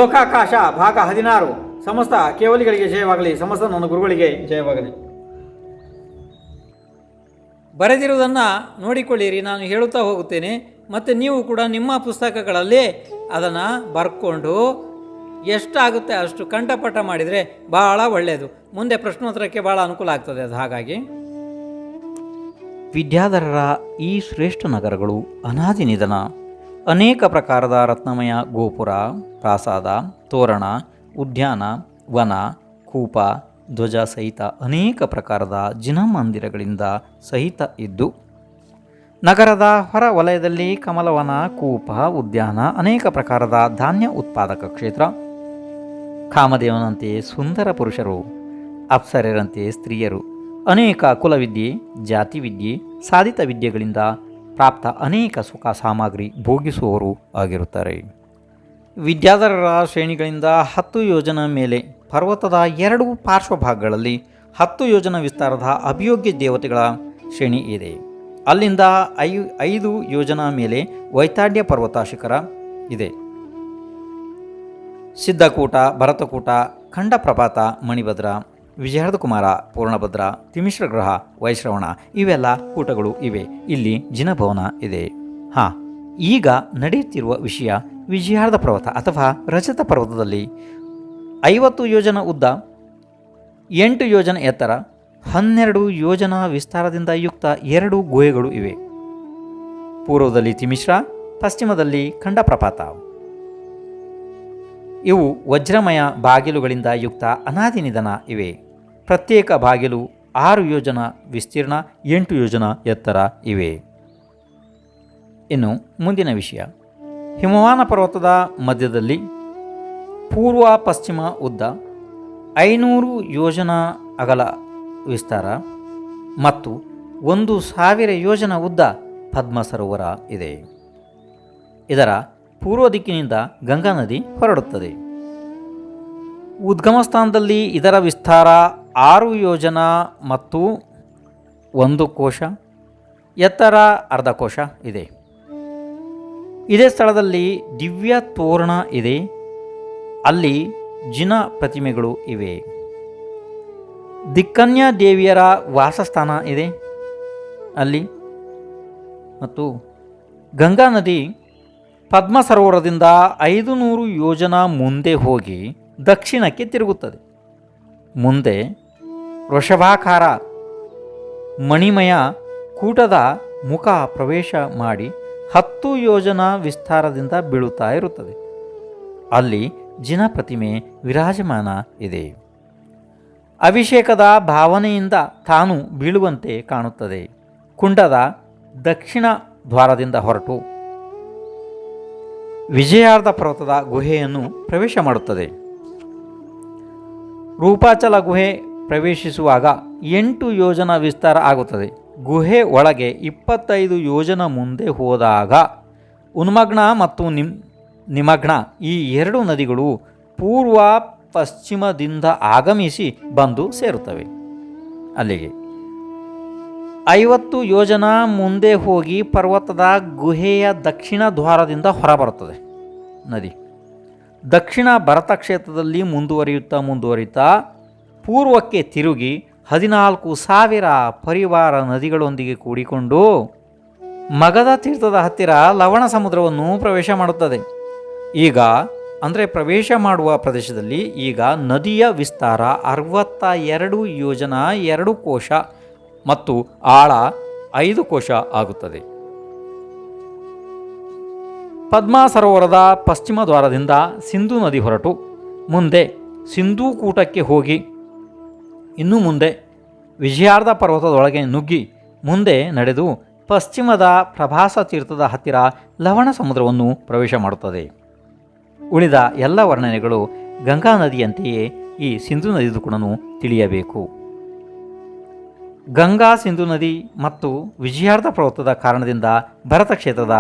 ಲೋಕಾಕಾಶ ಭಾಗ 16 ಸಮಸ್ತ ಕೇವಲಿಗಳಿಗೆ ಜಯವಾಗಲಿ, ಸಮಸ್ತ ನನ್ನ ಗುರುಗಳಿಗೆ ಜಯವಾಗಲಿ. ಬರೆದಿರುವುದನ್ನು ನೋಡಿಕೊಳ್ಳಿರಿ, ನಾನು ಹೇಳುತ್ತಾ ಹೋಗುತ್ತೇನೆ. ಮತ್ತು ನೀವು ಕೂಡ ನಿಮ್ಮ ಪುಸ್ತಕಗಳಲ್ಲಿ ಅದನ್ನು ಬರ್ಕೊಂಡು ಎಷ್ಟಾಗುತ್ತೆ ಅಷ್ಟು ಕಂಠಪಾಠ ಮಾಡಿದರೆ ಭಾಳ ಒಳ್ಳೆಯದು. ಮುಂದೆ ಪ್ರಶ್ನೋತ್ತರಕ್ಕೆ ಭಾಳ ಅನುಕೂಲ ಆಗ್ತದೆ ಅದು. ಹಾಗಾಗಿ ವಿದ್ಯಾಧರರ ಈ ಶ್ರೇಷ್ಠ ನಗರಗಳು ಅನಾದಿ ನಿಧನ. ಅನೇಕ ಪ್ರಕಾರದ ರತ್ನಮಯ ಗೋಪುರ, ಪ್ರಾಸಾದ, ತೋರಣ, ಉದ್ಯಾನ, ವನ, ಕೂಪ, ಧ್ವಜ ಸಹಿತ ಅನೇಕ ಪ್ರಕಾರದ ಜಿನಮಂದಿರಗಳಿಂದ ಸಹಿತ ಇದ್ದು, ನಗರದ ಹೊರ ವಲಯದಲ್ಲಿ ಕಮಲವನ, ಕೂಪ, ಉದ್ಯಾನ, ಅನೇಕ ಪ್ರಕಾರದ ಧಾನ್ಯ ಉತ್ಪಾದಕ ಕ್ಷೇತ್ರ, ಕಾಮದೇವನಂತೆ ಸುಂದರ ಪುರುಷರು, ಅಪ್ಸರೆಯರಂತೆ ಸ್ತ್ರೀಯರು, ಅನೇಕ ಕುಲವಿದ್ಯೆ, ಜಾತಿವಿದ್ಯೆ, ಸಾಧಿತ ವಿದ್ಯೆಗಳಿಂದ ಪ್ರಾಪ್ತ ಅನೇಕ ಸುಖ ಸಾಮಗ್ರಿ ಭೋಗಿಸುವವರು ಆಗಿರುತ್ತಾರೆ. ವಿದ್ಯಾಧರರ ಶ್ರೇಣಿಗಳಿಂದ 10 ಯೋಜನ ಮೇಲೆ ಪರ್ವತದ 2 ಪಾರ್ಶ್ವಭಾಗಗಳಲ್ಲಿ 10 ಯೋಜನ ವಿಸ್ತಾರದ ಅಭಿಯೋಗ್ಯ ದೇವತೆಗಳ ಶ್ರೇಣಿ ಇದೆ. ಅಲ್ಲಿಂದ 5 ಯೋಜನ ಮೇಲೆ ವೈತಾಡ್ಯ ಪರ್ವತ ಶಿಖರ ಇದೆ. ಸಿದ್ಧಕೂಟ, ಭರತಕೂಟ, ಖಂಡಪ್ರಪಾತ, ಮಣಿಭದ್ರ, ವಿಜಯಹರದ ಕುಮಾರ, ಪೂರ್ಣಭದ್ರ, ತಿಮಿಶ್ರಗ್ರಹ, ವೈಶ್ರವಣ ಇವೆಲ್ಲ ಕೂಟಗಳು ಇವೆ. ಇಲ್ಲಿ ಜಿನಭವನ ಇದೆ. ಈಗ ನಡೆಯುತ್ತಿರುವ ವಿಷಯ ವಿಜಯಹರದ ಪರ್ವತ ಅಥವಾ ರಜತ ಪರ್ವತದಲ್ಲಿ 50 ಯೋಜನ ಉದ್ದ, 8 ಯೋಜನ ಎತ್ತರ, 12 ಯೋಜನ ವಿಸ್ತಾರದಿಂದ ಯುಕ್ತ 2 ಗುಹೆಗಳು ಇವೆ. ಪೂರ್ವದಲ್ಲಿ ತಿಮಿಶ್ರ, ಪಶ್ಚಿಮದಲ್ಲಿ ಖಂಡಪ್ರಪಾತ. ಇವು ವಜ್ರಮಯ ಬಾಗಿಲುಗಳಿಂದ ಯುಕ್ತ ಅನಾದಿ ನಿಧನ ಇವೆ. ಪ್ರತ್ಯೇಕ ಬಾಗಿಲು 6 ಯೋಜನ ವಿಸ್ತೀರ್ಣ, 8 ಯೋಜನ ಎತ್ತರ ಇವೆ. ಇನ್ನು ಮುಂದಿನ ವಿಷಯ, ಹಿಮವಾನ ಪರ್ವತದ ಮಧ್ಯದಲ್ಲಿ ಪೂರ್ವ ಪಶ್ಚಿಮ ಉದ್ದ, 500 ಯೋಜನ ಅಗಲ ವಿಸ್ತಾರ ಮತ್ತು 1000 ಯೋಜನ ಉದ್ದ ಪದ್ಮ ಸರೋವರ ಇದೆ. ಇದರ ಪೂರ್ವ ದಿಕ್ಕಿನಿಂದ ಗಂಗಾ ನದಿ ಹೊರಡುತ್ತದೆ. ಉದ್ಗಮ ಸ್ಥಾನದಲ್ಲಿ ಇದರ ವಿಸ್ತಾರ 6 ಯೋಜನ ಮತ್ತು 1 ಕೋಶ, ಎತ್ತರ ಅರ್ಧ ಕೋಶ ಇದೆ. ಇದೇ ಸ್ಥಳದಲ್ಲಿ ದಿವ್ಯ ತೋರಣ ಇದೆ. ಅಲ್ಲಿ ಜಿನ ಪ್ರತಿಮೆಗಳು ಇವೆ. ದಿಕ್ಕನ್ಯ ದೇವಿಯರ ವಾಸಸ್ಥಾನ ಇದೆ ಅಲ್ಲಿ. ಮತ್ತು ಗಂಗಾ ನದಿ ಪದ್ಮ ಸರೋವರದಿಂದ 500 ಯೋಜನ ಮುಂದೆ ಹೋಗಿ ದಕ್ಷಿಣಕ್ಕೆ ತಿರುಗುತ್ತದೆ. ಮುಂದೆ ವೃಷಭಾಕಾರ ಮಣಿಮಯ ಕೂಟದ ಮುಖ ಪ್ರವೇಶ ಮಾಡಿ 10 ಯೋಜನ ವಿಸ್ತಾರದಿಂದ ಬೀಳುತ್ತಾ ಇರುತ್ತದೆ. ಅಲ್ಲಿ ಜಿನ ಪ್ರತಿಮೆ ವಿರಾಜಮಾನ ಇದೆ. ಅಭಿಷೇಕದ ಭಾವನೆಯಿಂದ ತಾನು ಬೀಳುವಂತೆ ಕಾಣುತ್ತದೆ. ಕುಂಡದ ದಕ್ಷಿಣ ದ್ವಾರದಿಂದ ಹೊರಟು ವಿಜಯಾರ್ಧ ಪರ್ವತದ ಗುಹೆಯನ್ನು ಪ್ರವೇಶ ಮಾಡುತ್ತದೆ. ರೂಪಾಚಲ ಗುಹೆ ಪ್ರವೇಶಿಸುವಾಗ 8 ಯೋಜನ ವಿಸ್ತಾರ ಆಗುತ್ತದೆ. ಗುಹೆ ಒಳಗೆ 25 ಯೋಜನ ಮುಂದೆ ಹೋದಾಗ ಉನ್ಮಗ್ನ ಮತ್ತು ನಿಮಗ್ನ ಈ 2 ನದಿಗಳು ಪೂರ್ವ ಪಶ್ಚಿಮದಿಂದ ಆಗಮಿಸಿ ಬಂದು ಸೇರುತ್ತವೆ. ಅಲ್ಲಿಗೆ 50 ಯೋಜನ ಮುಂದೆ ಹೋಗಿ ಪರ್ವತದ ಗುಹೆಯ ದಕ್ಷಿಣ ದ್ವಾರದಿಂದ ಹೊರಬರುತ್ತದೆ ನದಿ. ದಕ್ಷಿಣ ಭರತ ಕ್ಷೇತ್ರದಲ್ಲಿ ಮುಂದುವರಿಯುತ್ತಾ ಪೂರ್ವಕ್ಕೆ ತಿರುಗಿ 14,000 ಪರಿವಾರ ನದಿಗಳೊಂದಿಗೆ ಕೂಡಿಕೊಂಡು ಮಗಧ ತೀರ್ಥದ ಹತ್ತಿರ ಲವಣ ಸಮುದ್ರವನ್ನು ಪ್ರವೇಶ ಮಾಡುತ್ತದೆ. ಈಗ ಅಂದರೆ ಪ್ರವೇಶ ಮಾಡುವ ಪ್ರದೇಶದಲ್ಲಿ ಈಗ ನದಿಯ ವಿಸ್ತಾರ 62 ಯೋಜನ 2 ಕೋಶ ಮತ್ತು ಆಳ 5 ಕೋಶ ಆಗುತ್ತದೆ. ಪದ್ಮ ಸರೋವರದ ಪಶ್ಚಿಮ ದ್ವಾರದಿಂದ ಸಿಂಧೂ ನದಿ ಹೊರಟು ಮುಂದೆ ಸಿಂಧೂ ಕೂಟಕ್ಕೆ ಹೋಗಿ ಇನ್ನು ಮುಂದೆ ವಿಜಯಾರ್ಧ ಪರ್ವತದೊಳಗೆ ನುಗ್ಗಿ ಮುಂದೆ ನಡೆದು ಪಶ್ಚಿಮದ ಪ್ರಭಾಸ ತೀರ್ಥದ ಹತ್ತಿರ ಲವಣ ಸಮುದ್ರವನ್ನು ಪ್ರವೇಶ ಮಾಡುತ್ತದೆ. ಉಳಿದ ಎಲ್ಲ ವರ್ಣನೆಗಳು ಗಂಗಾ ನದಿಯಂತೆಯೇ ಈ ಸಿಂಧೂ ನದಿದು ಕೂಡ ತಿಳಿಯಬೇಕು. ಗಂಗಾ ಸಿಂಧೂ ನದಿ ಮತ್ತು ವಿಜಯಾರ್ಧ ಪರ್ವತದ ಕಾರಣದಿಂದ ಭರತ ಕ್ಷೇತ್ರದ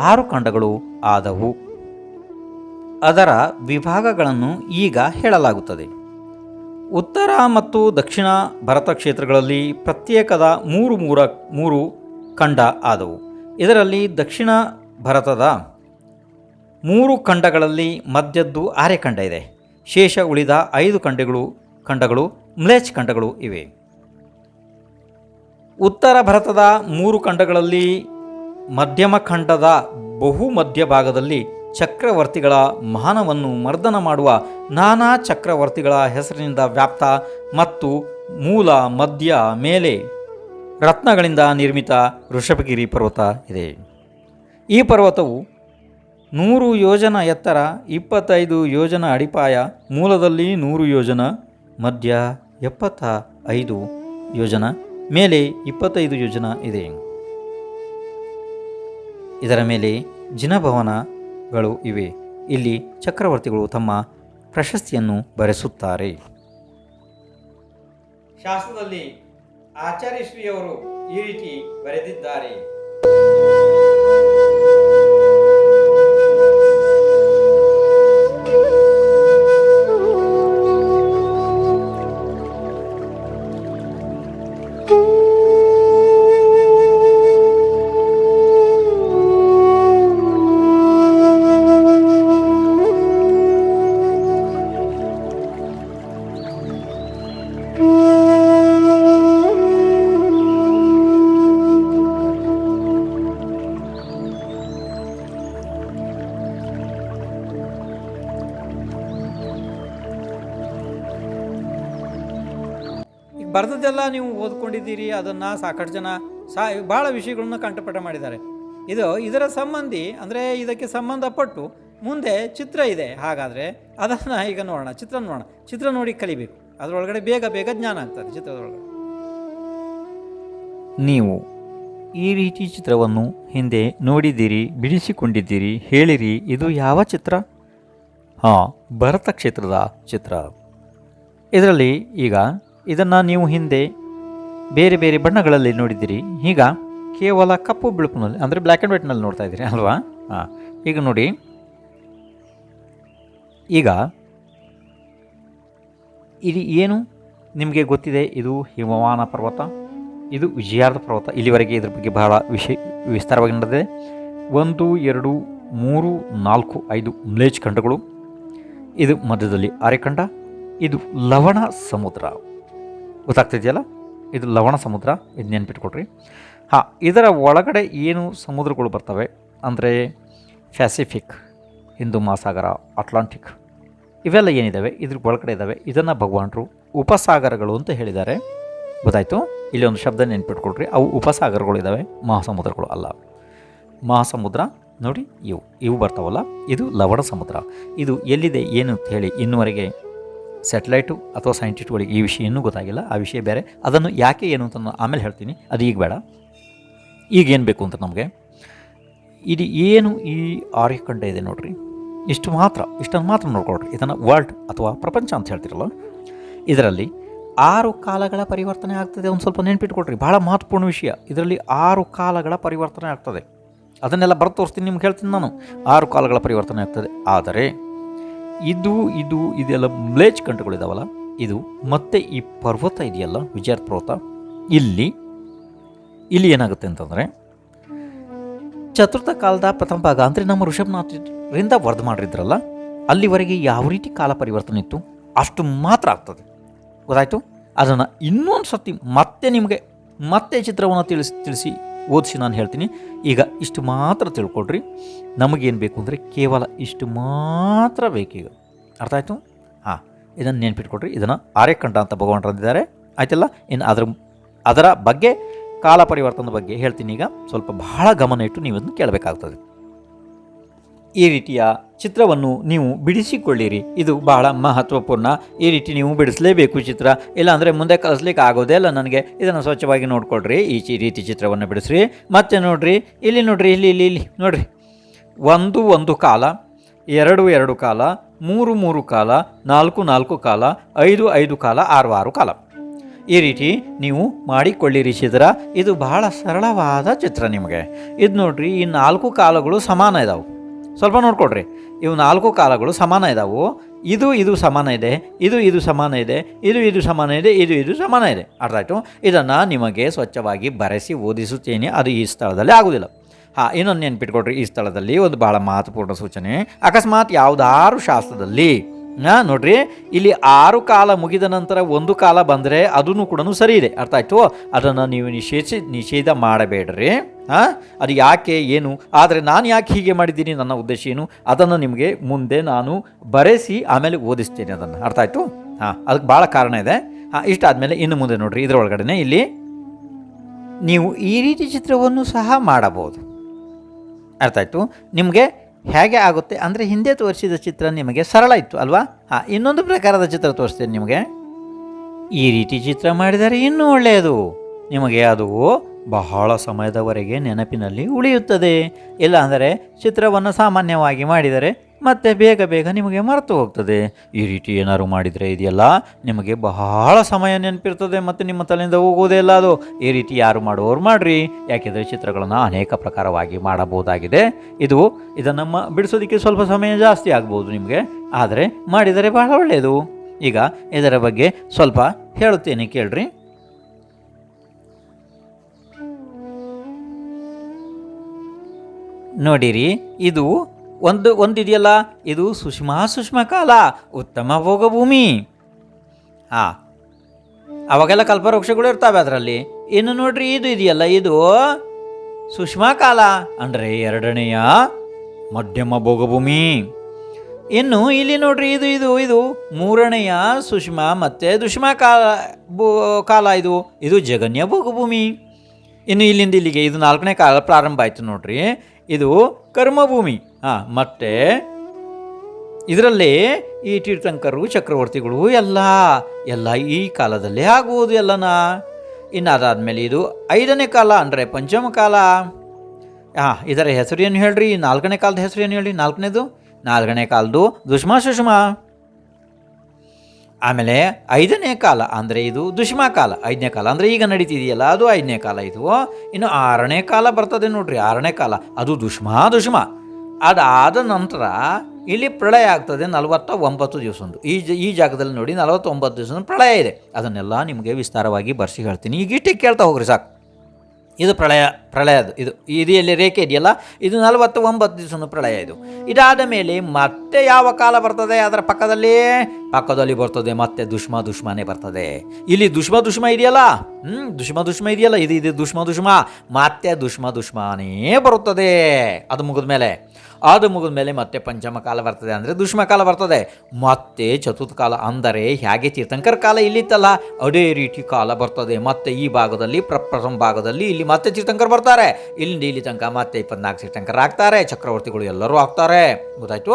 6 ಖಂಡಗಳು ಆದವು. ಅದರ ವಿಭಾಗಗಳನ್ನು ಈಗ ಹೇಳಲಾಗುತ್ತದೆ. ಉತ್ತರ ಮತ್ತು ದಕ್ಷಿಣ ಭರತ ಕ್ಷೇತ್ರಗಳಲ್ಲಿ ಪ್ರತ್ಯೇಕದ 3 ಖಂಡ ಆದವು. ಇದರಲ್ಲಿ ದಕ್ಷಿಣ ಭರತದ 3 ಖಂಡಗಳಲ್ಲಿ ಮಧ್ಯದ್ದು ಆರ್ಯಖಂಡ ಇದೆ. ಶೇಷ ಉಳಿದ 5 ಖಂಡಗಳು ಮ್ಲೇಚ್ಛ ಖಂಡಗಳು ಇವೆ. ಉತ್ತರ ಭಾರತದ 3 ಖಂಡಗಳಲ್ಲಿ ಮಧ್ಯಮ ಖಂಡದ ಬಹುಮಧ್ಯ ಭಾಗದಲ್ಲಿ ಚಕ್ರವರ್ತಿಗಳ ಮಾನವನ್ನು ಮರ್ದನ ಮಾಡುವ ನಾನಾ ಚಕ್ರವರ್ತಿಗಳ ಹೆಸರಿನಿಂದ ವ್ಯಾಪ್ತ ಮತ್ತು ಮೂಲ ಮಧ್ಯ ಮೇಲೆ ರತ್ನಗಳಿಂದ ನಿರ್ಮಿತ ಋಷಭಗಿರಿ ಪರ್ವತ ಇದೆ. ಈ ಪರ್ವತವು 100 ಯೋಜನ ಎತ್ತರ, 25 ಯೋಜನ ಅಡಿಪಾಯ, ಮೂಲದಲ್ಲಿ 100 ಯೋಜನ, ಮಧ್ಯ 75 ಯೋಜನ, ಮೇಲೆ 25 ಯೋಜನ ಇದೆ. ಇದರ ಮೇಲೆ ಜಿನಭವನಗಳು ಇವೆ. ಇಲ್ಲಿ ಚಕ್ರವರ್ತಿಗಳು ತಮ್ಮ ಪ್ರಶಸ್ತಿಯನ್ನು ಬರೆಸುತ್ತಾರೆ. ಶಾಸ್ತ್ರದಲ್ಲಿ ಆಚಾರ್ಯ ಶ್ರೀಯವರು ಈ ರೀತಿ ಬರೆದಿದ್ದಾರೆ. ಬರೆದದ್ದೆಲ್ಲ ನೀವು ಓದ್ಕೊಂಡಿದ್ದೀರಿ. ಅದನ್ನು ಸಾಕಷ್ಟು ಜನ ಭಾಳ ವಿಷಯಗಳನ್ನ ಕಂಠಪಾಠ ಮಾಡಿದ್ದಾರೆ. ಇದರ ಸಂಬಂಧಿ ಅಂದರೆ ಇದಕ್ಕೆ ಸಂಬಂಧಪಟ್ಟು ಮುಂದೆ ಚಿತ್ರ ಇದೆ. ಹಾಗಾದರೆ ಅದನ್ನು ಈಗ ನೋಡೋಣ. ಚಿತ್ರ ನೋಡಿ ಕಲಿಬೇಕು. ಅದರೊಳಗಡೆ ಬೇಗ ಜ್ಞಾನ ಆಗ್ತದೆ ಚಿತ್ರದೊಳಗಡೆ. ನೀವು ಈ ರೀತಿ ಚಿತ್ರವನ್ನು ಹಿಂದೆ ನೋಡಿದ್ದೀರಿ, ಬಿಡಿಸಿಕೊಂಡಿದ್ದೀರಿ. ಹೇಳಿರಿ, ಇದು ಯಾವ ಚಿತ್ರ? ಭರತ ಕ್ಷೇತ್ರದ ಚಿತ್ರ. ಇದರಲ್ಲಿ ಈಗ ಇದನ್ನು ನೀವು ಹಿಂದೆ ಬೇರೆ ಬೇರೆ ಬಣ್ಣಗಳಲ್ಲಿ ನೋಡಿದ್ದೀರಿ. ಈಗ ಕೇವಲ ಕಪ್ಪು ಬಿಳುಪಿನಲ್ಲಿ ಅಂದರೆ ಬ್ಲ್ಯಾಕ್ ಆ್ಯಂಡ್ ವೈಟ್ನಲ್ಲಿ ನೋಡ್ತಾ ಇದ್ದೀರಿ ಅಲ್ವಾ? ಈಗ ನೋಡಿ, ಈಗ ಇದು ಏನು ನಿಮಗೆ ಗೊತ್ತಿದೆ. ಇದು ಹಿಮವಾನ ಪರ್ವತ, ಇದು ವಿಜಯಾರ್ಧ ಪರ್ವತ. ಇಲ್ಲಿವರೆಗೆ ಇದ್ರ ಬಗ್ಗೆ ಬಹಳ ವಿಸ್ತಾರವಾಗಿ ನಡೆದಿದೆ. 1, 2, 3, 4, 5 ಮ್ಲೇಚ್ಛ ಖಂಡಗಳು. ಇದು ಮಧ್ಯದಲ್ಲಿ ಆರ್ಯಖಂಡ. ಇದು ಲವಣ ಸಮುದ್ರ. ಗೊತ್ತಾಗ್ತಿದೆಯಲ್ಲ, ಇದು ಲವಣ ಸಮುದ್ರ. ಇದು ನೆನ್ಪಿಟ್ಕೊಡ್ರಿ. ಇದರ ಒಳಗಡೆ ಏನು ಸಮುದ್ರಗಳು ಬರ್ತವೆ ಅಂದರೆ ಪ್ಯಾಸಿಫಿಕ್, ಹಿಂದೂ ಮಹಾಸಾಗರ, ಅಟ್ಲಾಂಟಿಕ್, ಇವೆಲ್ಲ ಏನಿದ್ದಾವೆ ಇದ್ರ ಒಳಗಡೆ ಇದ್ದಾವೆ. ಇದನ್ನು ಭಗವಾನರು ಉಪಸಾಗರಗಳು ಅಂತ ಹೇಳಿದ್ದಾರೆ. ಗೊತ್ತಾಯಿತು? ಇಲ್ಲಿ ಒಂದು ಶಬ್ದ ನೆನ್ಪಿಟ್ಕೊಡ್ರಿ. ಅವು ಉಪಸಾಗರಗಳಿದ್ದಾವೆ, ಮಹಾಸಮುದ್ರಗಳು ಅಲ್ಲ. ಮಹಾಸಮುದ್ರ ನೋಡಿ, ಇವು ಬರ್ತಾವಲ್ಲ, ಇದು ಲವಣ ಸಮುದ್ರ. ಇದು ಎಲ್ಲಿದೆ ಏನು ಅಂತ ಹೇಳಿ ಇನ್ನುವರೆಗೆ ಸ್ಯಾಟಲೈಟು ಅಥವಾ ಸೈಂಟಿಸ್ಟ್ಗಳಿಗೆ ಈ ವಿಷಯ ಇನ್ನೂ ಗೊತ್ತಾಗಿಲ್ಲ. ಆ ವಿಷಯ ಬೇರೆ. ಅದನ್ನು ಯಾಕೆ ಏನು ಅಂತ ನಾನು ಆಮೇಲೆ ಹೇಳ್ತೀನಿ. ಅದು ಈಗ ಬೇಡ. ಈಗೇನು ಬೇಕು ಅಂತ ನಮಗೆ ಇದು ಏನು ಈ ಆರ್ಯಖಂಡ ಇದೆ ನೋಡ್ರಿ, ಇಷ್ಟನ್ನು ಮಾತ್ರ ನೋಡ್ಕೊಳ್ರಿ. ಇದನ್ನು ವರ್ಲ್ಡ್ ಅಥವಾ ಪ್ರಪಂಚ ಅಂತ ಹೇಳ್ತಿರಲ್ಲ. ಇದರಲ್ಲಿ 6 ಕಾಲಗಳ ಪರಿವರ್ತನೆ ಆಗ್ತದೆ. ಒಂದು ಸ್ವಲ್ಪ ನೆನ್ಪಿಟ್ಕೊಳ್ರಿ, ಭಾಳ ಮಹತ್ವಪೂರ್ಣ ವಿಷಯ. ಇದರಲ್ಲಿ 6 ಕಾಲಗಳ ಪರಿವರ್ತನೆ ಆಗ್ತದೆ. ಅದನ್ನೆಲ್ಲ ಬರೆದು ತೋರಿಸ್ತೀನಿ, ನಿಮ್ಗೆ ಹೇಳ್ತೀನಿ ನಾನು. 6 ಕಾಲಗಳ ಪರಿವರ್ತನೆ ಆಗ್ತದೆ. ಆದರೆ ಇದೆಲ್ಲ ಮ್ಲೇಚ್ಛ ಖಂಡಗಳಿದಾವಲ್ಲ, ಇದು ಮತ್ತೆ ಈ ಪರ್ವತ ಇದೆಯಲ್ಲ, ವಿಜಯಾರ್ಧ ಪರ್ವತ, ಇಲ್ಲಿ ಏನಾಗುತ್ತೆ ಅಂತಂದರೆ ಚತುರ್ಥ ಕಾಲದ ಪ್ರಥಮ ಭಾಗ ಅಂದರೆ ನಮ್ಮ ಋಷಭನಾಥರಿಂದ ವರದಿ ಮಾಡಿದ್ರಲ್ಲ, ಅಲ್ಲಿವರೆಗೆ ಯಾವ ರೀತಿ ಕಾಲ ಪರಿವರ್ತನೆ ಇತ್ತು ಅಷ್ಟು ಮಾತ್ರ ಆಗ್ತದೆ. ಗೊತ್ತಾಯಿತು? ಅದನ್ನು ಇನ್ನೊಂದು ಸರ್ತಿ ಮತ್ತೆ ಚಿತ್ರವನ್ನು ತಿಳಿಸಿ ಓದಿಸಿ ನಾನು ಹೇಳ್ತೀನಿ. ಈಗ ಇಷ್ಟು ಮಾತ್ರ ತಿಳ್ಕೊಳ್ರಿ. ನಮಗೇನು ಬೇಕು ಅಂದರೆ ಕೇವಲ ಇಷ್ಟು ಮಾತ್ರ ಬೇಕೀಗ. ಅರ್ಥ ಆಯಿತು? ಇದನ್ನು ನೆನ್ಪಿಟ್ಕೊಡ್ರಿ. ಇದನ್ನು ಆರ್ಯಖಂಡ ಅಂತ ಭಗವಾನರು ಅಂದಿದ್ದಾರೆ. ಆಯ್ತಲ್ಲ? ಇನ್ನು ಅದರ ಬಗ್ಗೆ, ಕಾಲ ಪರಿವರ್ತನದ ಬಗ್ಗೆ ಹೇಳ್ತೀನಿ. ಈಗ ಸ್ವಲ್ಪ ಬಹಳ ಗಮನ ಇಟ್ಟು ನೀವು ಅದನ್ನು ಕೇಳಬೇಕಾಗ್ತದೆ. ಈ ರೀತಿಯ ಚಿತ್ರವನ್ನು ನೀವು ಬಿಡಿಸಿಕೊಳ್ಳಿರಿ. ಇದು ಬಹಳ ಮಹತ್ವಪೂರ್ಣ. ಈ ರೀತಿ ನೀವು ಬಿಡಿಸಲೇಬೇಕು ಚಿತ್ರ, ಇಲ್ಲಾಂದರೆ ಮುಂದೆ ಕಲಿಸ್ಲಿಕ್ಕೆ ಆಗೋದೇ ಇಲ್ಲ ನನಗೆ. ಇದನ್ನು ಸ್ವಚ್ಛವಾಗಿ ನೋಡ್ಕೊಳ್ರಿ. ಈ ರೀತಿ ಚಿತ್ರವನ್ನು ಬಿಡಿಸ್ರಿ. ಮತ್ತೆ ನೋಡಿರಿ, ಇಲ್ಲಿ ನೋಡಿರಿ, ಇಲ್ಲಿ ನೋಡಿರಿ. 1 ಕಾಲ, 2 ಕಾಲ, 3 ಕಾಲ, 4 ಕಾಲ, 5 ಕಾಲ, 6 ಕಾಲ. ಈ ರೀತಿ ನೀವು ಮಾಡಿಕೊಳ್ಳಿರಿ ಚಿತ್ರ. ಇದು ಬಹಳ ಸರಳವಾದ ಚಿತ್ರ ನಿಮಗೆ. ಇದು ನೋಡಿರಿ, ಈ 4 ಕಾಲಗಳು ಸಮಾನ ಇದ್ದಾವೆ. ಸ್ವಲ್ಪ ನೋಡ್ಕೊಳ್ರಿ. ಇವು 4 ಕಾಲಗಳು ಸಮಾನ ಇದ್ದಾವೆ. ಇದು ಸಮಾನ ಇದೆ, ಇದು ಸಮಾನ ಇದೆ, ಇದು ಸಮಾನ ಇದೆ, ಇದು ಸಮಾನ ಇದೆ. ಅರ್ಥ ಆಯಿತು? ಇದನ್ನು ನಿಮಗೆ ಸ್ವಚ್ಛವಾಗಿ ಬರೆಸಿ ಓದಿಸುತ್ತೇನೆ. ಅದು ಈ ಸ್ಥಳದಲ್ಲಿ ಆಗೋದಿಲ್ಲ. ಇನ್ನೊಂದು ನೆನ್ಪಿಟ್ಕೊಡ್ರಿ, ಈ ಸ್ಥಳದಲ್ಲಿ ಒಂದು ಭಾಳ ಮಹತ್ವಪೂರ್ಣ ಸೂಚನೆ. ಅಕಸ್ಮಾತ್ ಯಾವುದಾರು ಶಾಸ್ತ್ರದಲ್ಲಿ ನೋಡ್ರಿ, ಇಲ್ಲಿ 6 ಕಾಲ ಮುಗಿದ ನಂತರ ಒಂದು ಕಾಲ ಬಂದರೆ ಅದೂ ಕೂಡ ಸರಿ ಇದೆ, ಅರ್ಥ ಆಯ್ತು. ಅದನ್ನು ನೀವು ನಿಷೇಧ ಮಾಡಬೇಡ್ರಿ. ಅದು ಯಾಕೆ ಏನು, ಆದರೆ ನಾನು ಯಾಕೆ ಹೀಗೆ ಮಾಡಿದ್ದೀನಿ, ನನ್ನ ಉದ್ದೇಶ ಏನು, ಅದನ್ನು ನಿಮಗೆ ಮುಂದೆ ನಾನು ಬರೆಸಿ ಆಮೇಲೆ ಓದಿಸ್ತೇನೆ, ಅದನ್ನು ಅರ್ಥ ಆಯ್ತು. ಅದಕ್ಕೆ ಭಾಳ ಕಾರಣ ಇದೆ. ಇಷ್ಟಾದಮೇಲೆ ಇನ್ನು ಮುಂದೆ ನೋಡ್ರಿ, ಇದರೊಳಗಡೆ ಇಲ್ಲಿ ನೀವು ಈ ರೀತಿ ಚಿತ್ರವನ್ನು ಸಹ ಮಾಡಬಹುದು, ಅರ್ಥ ಆಯ್ತು. ನಿಮಗೆ ಹೇಗೆ ಆಗುತ್ತೆ ಅಂದರೆ, ಹಿಂದೆ ತೋರಿಸಿದ ಚಿತ್ರ ನಿಮಗೆ ಸರಳ ಇತ್ತು ಅಲ್ವಾ. ಇನ್ನೊಂದು ಪ್ರಕಾರದ ಚಿತ್ರ ತೋರಿಸ್ತೇನೆ ನಿಮಗೆ. ಈ ರೀತಿ ಚಿತ್ರ ಮಾಡಿದರೆ ಇನ್ನೂ ಒಳ್ಳೆಯದು, ನಿಮಗೆ ಅದು ಬಹಳ ಸಮಯದವರೆಗೆ ನೆನಪಿನಲ್ಲಿ ಉಳಿಯುತ್ತದೆ. ಇಲ್ಲ ಅಂದರೆ ಚಿತ್ರವನ್ನು ಸಾಮಾನ್ಯವಾಗಿ ಮಾಡಿದರೆ ಮತ್ತೆ ಬೇಗ ಬೇಗ ನಿಮಗೆ ಮರೆತು ಹೋಗ್ತದೆ. ಈ ರೀತಿ ಏನಾದ್ರು ಮಾಡಿದರೆ ಇದೆಯಲ್ಲ, ನಿಮಗೆ ಬಹಳ ಸಮಯ ನೆನಪಿರ್ತದೆ ಮತ್ತು ನಿಮ್ಮ ತಲೆಯಿಂದ ಹೋಗೋದೇ ಇಲ್ಲ ಅದು. ಈ ರೀತಿ ಯಾರು ಮಾಡುವವರು ಮಾಡಿರಿ, ಯಾಕೆಂದರೆ ಚಿತ್ರಗಳನ್ನು ಅನೇಕ ಪ್ರಕಾರವಾಗಿ ಮಾಡಬಹುದಾಗಿದೆ. ಇದನ್ನು ಬಿಡಿಸೋದಕ್ಕೆ ಸ್ವಲ್ಪ ಸಮಯ ಜಾಸ್ತಿ ಆಗ್ಬೋದು ನಿಮಗೆ, ಆದರೆ ಮಾಡಿದರೆ ಬಹಳ ಒಳ್ಳೆಯದು. ಈಗ ಇದರ ಬಗ್ಗೆ ಸ್ವಲ್ಪ ಹೇಳುತ್ತೇನೆ ಕೇಳ್ರಿ. ನೋಡಿರಿ, ಇದು ಒಂದಿದೆಯಲ್ಲ, ಇದು ಸುಷ್ಮಾ ಕಾಲ, ಉತ್ತಮ ಭೋಗಭೂಮಿ. ಅವಾಗೆಲ್ಲ ಕಲ್ಪವೃಕ್ಷಗಳು ಇರ್ತವೆ ಅದರಲ್ಲಿ. ಇನ್ನು ನೋಡ್ರಿ, ಇದು ಇದೆಯಲ್ಲ, ಇದು ಸುಷ್ಮಾ ಕಾಲ ಅಂದರೆ 2ನೆಯ ಮಧ್ಯಮ ಭೋಗಭೂಮಿ. ಇನ್ನು ಇಲ್ಲಿ ನೋಡ್ರಿ, ಇದು 3ನೆಯ ಸುಷ್ಮಾ ಮತ್ತು ದುಷ್ಮಾ ಕಾಲ. ಇದು ಜಗನ್ಯ ಭೋಗಭೂಮಿ. ಇನ್ನು ಇಲ್ಲಿಂದ ಇಲ್ಲಿಗೆ ಇದು 4ನೇ ಕಾಲ ಪ್ರಾರಂಭ ಆಯಿತು ನೋಡ್ರಿ, ಇದು ಕರ್ಮಭೂಮಿ. ಮತ್ತು ಇದರಲ್ಲಿ ಈ ತೀರ್ಥಂಕರು ಚಕ್ರವರ್ತಿಗಳು ಎಲ್ಲ ಈ ಕಾಲದಲ್ಲೇ ಆಗುವುದು ಎಲ್ಲನ. ಇನ್ನು ಅದಾದಮೇಲೆ ಇದು 5ನೇ ಕಾಲ ಅಂದರೆ ಪಂಚಮ ಕಾಲ. ಇದರ ಹೆಸರು ಏನು ಹೇಳ್ರಿ, 4ನೇ ಕಾಲದ ಹೆಸರು ಏನು ಹೇಳಿ. 4ನೇ ಕಾಲದ್ದು ಸುಷ್ಮಾ. ಆಮೇಲೆ 5ನೇ ಕಾಲ ಅಂದರೆ ಇದು ದುಷ್ಮಾ ಕಾಲ. 5ನೇ ಕಾಲ ಅಂದರೆ ಈಗ ನಡೀತಿದೆಯಲ್ಲ, ಅದು 5ನೇ ಕಾಲ. ಇನ್ನು 6ನೇ ಕಾಲ ಬರ್ತದೆ ನೋಡ್ರಿ, 6ನೇ ಕಾಲ ಅದು ದುಷ್ಮಾ. ಅದಾದ ನಂತರ ಇಲ್ಲಿ ಪ್ರಳಯ ಆಗ್ತದೆ 49 ದಿವಸದ್ದು. ಈ ಜಾಗದಲ್ಲಿ ನೋಡಿ 49 ದಿವಸದ ಪ್ರಳಯ ಇದೆ. ಅದನ್ನೆಲ್ಲ ನಿಮಗೆ ವಿಸ್ತಾರವಾಗಿ ಬರ್ಸಿ ಹೇಳ್ತೀನಿ, ಈಗ ಇಷ್ಟೇ ಕೇಳ್ತಾ ಹೋಗ್ರಿ ಸಾಕು. ಇದು ಪ್ರಳಯದು. ಇದು ಎಲ್ಲಿ ರೇಖೆ ಇದೆಯಲ್ಲ, ಇದು 49 ದಿವಸದ ಪ್ರಳಯ. ಇದಾದ ಮೇಲೆ ಮತ್ತೆ ಯಾವ ಕಾಲ ಬರ್ತದೆ, ಅದರ ಪಕ್ಕದಲ್ಲಿ ಬರ್ತದೆ ಮತ್ತೆ ದುಷ್ಮಾನೇ ಬರ್ತದೆ. ಇಲ್ಲಿ ದುಷ್ಮಾ ಇದೆಯಲ್ಲ, ದುಷ್ಮಾ ಇದೆಯಲ್ಲ, ಇದು ದುಷ್ಮಾ ಮತ್ತೆ ದುಷ್ಮಾನೇ ಬರುತ್ತದೆ. ಅದು ಮುಗಿದ ಮೇಲೆ ಮತ್ತೆ ಪಂಚಮ ಕಾಲ ಬರ್ತದೆ, ಅಂದರೆ ದುಷ್ಮ ಕಾಲ ಬರ್ತದೆ. ಮತ್ತೆ ಚತುರ್ಥ ಕಾಲ ಅಂದರೆ ಹೇಗೆ ತೀರ್ಥಂಕರ ಕಾಲ ಇಲ್ಲಿತ್ತಲ್ಲ, ಅದೇ ರೀತಿ ಕಾಲ ಬರ್ತದೆ. ಮತ್ತೆ ಈ ಭಾಗದಲ್ಲಿ ಪ್ರಥಮ ಭಾಗದಲ್ಲಿ ಇಲ್ಲಿ ಮತ್ತೆ ತೀರ್ಥಂಕರ್ ಬರ್ತಾರೆ. ಇಲ್ಲಿಂದ ಇಲ್ಲಿ ತನಕ ಮತ್ತೆ 24 ತೀರ್ಥಂಕರ ಆಗ್ತಾರೆ, ಚಕ್ರವರ್ತಿಗಳು ಎಲ್ಲರೂ ಆಗ್ತಾರೆ. ಗೊತ್ತಾಯ್ತು,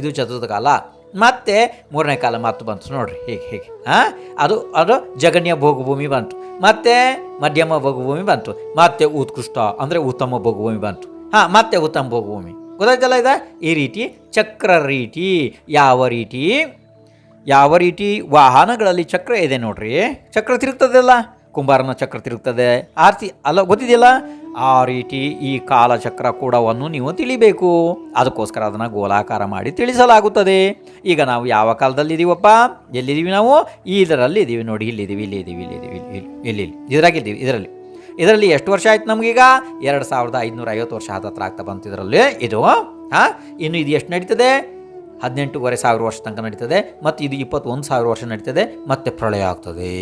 ಇದು ಚತುರ್ಥ ಕಾಲ. ಮತ್ತೆ 3ನೇ ಕಾಲ ಮತ್ತು ಬಂತು ನೋಡ್ರಿ, ಹೀಗೆ ಅದು ಜಗನ್ಯ ಭೋಗಭೂಮಿ ಬಂತು. ಮತ್ತೆ ಮಧ್ಯಮ ಭೋಗಭೂಮಿ ಬಂತು. ಮತ್ತೆ ಉತ್ಕೃಷ್ಟ ಅಂದರೆ ಉತ್ತಮ ಭೋಗಭೂಮಿ ಬಂತು. ಮತ್ತೆ ಉತ್ತಮ ಭೋಗಭೂಮಿ. ಗೊತ್ತಾಯ್ತಲ್ಲ, ಈ ರೀತಿ ಚಕ್ರ ರೀತಿ. ಯಾವ ರೀತಿ ವಾಹನಗಳಲ್ಲಿ ಚಕ್ರ ಇದೆ ನೋಡ್ರಿ, ಚಕ್ರ ತಿರುಗ್ತದಲ್ಲ, ಕುಂಬಾರನ ಚಕ್ರ ತಿರುಗ್ತದೆ, ಗೊತ್ತಿದೆಯಲ್ಲ, ಆ ರೀತಿ ಈ ಕಾಲಚಕ್ರ ಕೂಡವನ್ನು ನೀವು ತಿಳಿಬೇಕು. ಅದಕ್ಕೋಸ್ಕರ ಅದನ್ನು ಗೋಲಾಕಾರ ಮಾಡಿ ತಿಳಿಸಲಾಗುತ್ತದೆ. ಈಗ ನಾವು ಯಾವ ಕಾಲದಲ್ಲಿ ಇದ್ದೀವಪ್ಪ, ಎಲ್ಲಿದ್ದೀವಿ ನಾವು, ಇದರಲ್ಲಿ ಇದ್ದೀವಿ ನೋಡಿ, ಇಲ್ಲಿದ್ದೀವಿ ಇದರಲ್ಲಿ ಎಷ್ಟು ವರ್ಷ ಆಯ್ತು ನಮಗೀಗ, 2550 ವರ್ಷ ಹತ್ರ ಆಗ್ತಾ ಬಂತು ಇದರಲ್ಲಿ. ಇನ್ನು ಇದು ಎಷ್ಟು ನಡೀತದೆ, 18,500 ವರ್ಷ ತನಕ ನಡೀತದೆ. ಮತ್ತು ಇದು 21,000 ವರ್ಷ ನಡೀತದೆ. ಮತ್ತೆ ಪ್ರಳಯ ಆಗ್ತದೆ.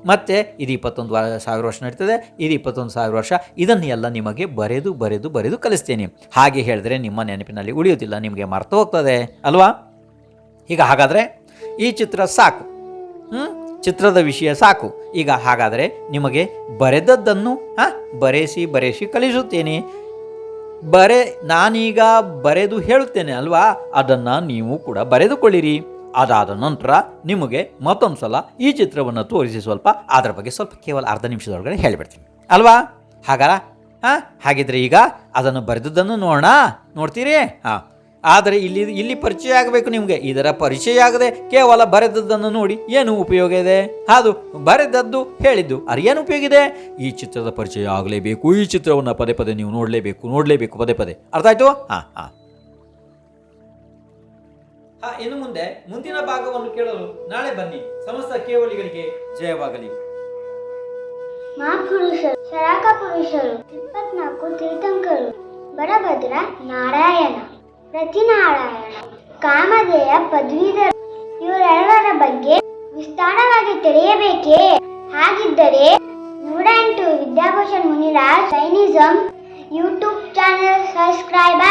ಮತ್ತು ಇದು 21,000 ವರ್ಷ ನಡೀತದೆ, ಇದು 21,000 ವರ್ಷ. ಇದನ್ನೆಲ್ಲ ನಿಮಗೆ ಬರೆದು ಕಲಿಸ್ತೇನೆ. ಹಾಗೆ ಹೇಳಿದ್ರೆ ನಿಮ್ಮ ನೆನಪಿನಲ್ಲಿ ಉಳಿಯೋದಿಲ್ಲ, ನಿಮಗೆ ಮರೆತು ಹೋಗ್ತದೆ ಅಲ್ವಾ. ಈಗ ಹಾಗಾದರೆ ಈ ಚಿತ್ರ ಸಾಕು, ಚಿತ್ರದ ವಿಷಯ ಸಾಕು. ಈಗ ಹಾಗಾದರೆ ನಿಮಗೆ ಬರೆದದ್ದನ್ನು ಬರೆಸಿ ಕಲಿಸುತ್ತೇನೆ. ನಾನೀಗ ಬರೆದು ಹೇಳುತ್ತೇನೆ ಅಲ್ವಾ, ಅದನ್ನು ನೀವು ಕೂಡ ಬರೆದುಕೊಳ್ಳಿರಿ. ಅದಾದ ನಂತರ ನಿಮಗೆ ಮತ್ತೊಂದು ಸಲ ಈ ಚಿತ್ರವನ್ನು ತೋರಿಸಿ ಅದರ ಬಗ್ಗೆ ಕೇವಲ ಅರ್ಧ ನಿಮಿಷದೊಳಗಡೆ ಹೇಳಿಬಿಡ್ತೀನಿ ಅಲ್ವಾ. ಹಾಗಿದ್ರೆ ಈಗ ಅದನ್ನು ಬರೆದದ್ದನ್ನು ನೋಡ್ತೀರಿ. ಆದರೆ ಇಲ್ಲಿ ಪರಿಚಯ ಆಗಬೇಕು ನಿಮಗೆ. ಇದರ ಪರಿಚಯ ಆಗದೆ ಕೇವಲ ಬರೆದದ್ದನ್ನು ನೋಡಿ ಏನು ಉಪಯೋಗ ಇದೆ? ಅದು ಬರೆದದ್ದು ಹೇಳಿದ್ದು ಅದು ಏನು ಉಪಯೋಗ ಇದೆ? ಈ ಚಿತ್ರದ ಪರಿಚಯ ಆಗಲೇಬೇಕು. ಈ ಚಿತ್ರವನ್ನು ಪದೇ ನೀವು ನೋಡಲೇಬೇಕು ಪದೇ. ಅರ್ಥ ಆಯ್ತು? ಇನ್ನು ಮುಂದಿನ ಭಾಗವನ್ನು ಕೇಳಲು ನಾಳೆ ಬನ್ನಿ. ಸಮಸ್ತ ಕೇವಲಿಗಳಿಗೆ ಜಯವಾಗಲಿ. ಮಹಾಪುರುಷರು, ಶರಾಕ ಪುರುಷರು, 24 ತೀರ್ಥಂಕರು, ವರಭದ್ರ ನಾರಾಯಣ, ಪ್ರತಿನಾರಾಯಣ, ಕಾಮಧೇಯ ಪದವೀಧರ ಇವರೆಲ್ಲರ ಬಗ್ಗೆ ವಿಸ್ತಾರವಾಗಿ ತಿಳಿಯಬೇಕೇ? ಹಾಗಿದ್ದರೆ 108 Vidyabhushan Muniraj Jainism YouTube channel subscribe